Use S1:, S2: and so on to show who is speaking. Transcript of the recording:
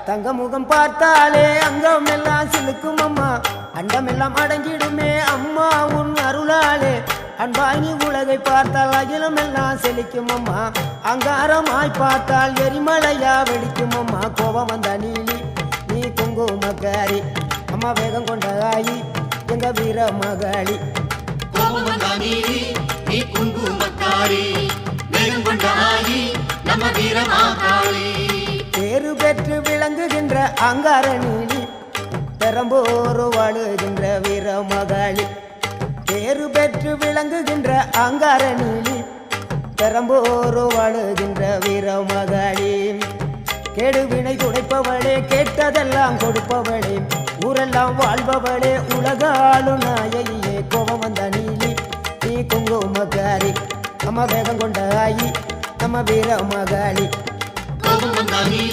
S1: தங்க முகம் பார்த்தாலே அங்கம் எல்லாம் சிலுக்கும் அம்மா அண்டம் எல்லாம் அடங்கிடுமே அம்மா உன் அருளாலே அன்பாங்கி உலகை பார்த்தால் அகிலம் எல்லாம் செழிக்கும் அம்மா அங்காரமாய் பார்த்தால் எரிமலையா வெடிக்கும் அம்மா கோபம் வந்த நீலி நீ குங்குமக்காரி அம்மா வேகம் கொண்ட ஆயி எங்க வீர மகாளி
S2: கோபம் வந்த நீலி நீ குங்குமக்காரி வேகம் கொண்ட ஆயி நம்ம வீர மகாளி
S1: பேரு பெற்று விளங்குகின்ற அங்கார நீலி பெரம்போரு வாழுகின்ற வீர மகாளி பேரு பெற்று விளங்குகின்ற அங்கார நீலி பெரம்போரு வாழுகின்ற வீர மகாளி கேடுவினை துடைப்பவளே கேட்டதெல்லாம் கொடுப்பவளே ஊரெல்லாம் வாழ்பவளே உலகாளு நாயகியே கோபம் வந்த நீலி நீ குங்குமக்காரி அம்மா வேகம் கொண்ட ஆயி நம்ம வீர மகாளி
S2: கோபம் வந்த நீலி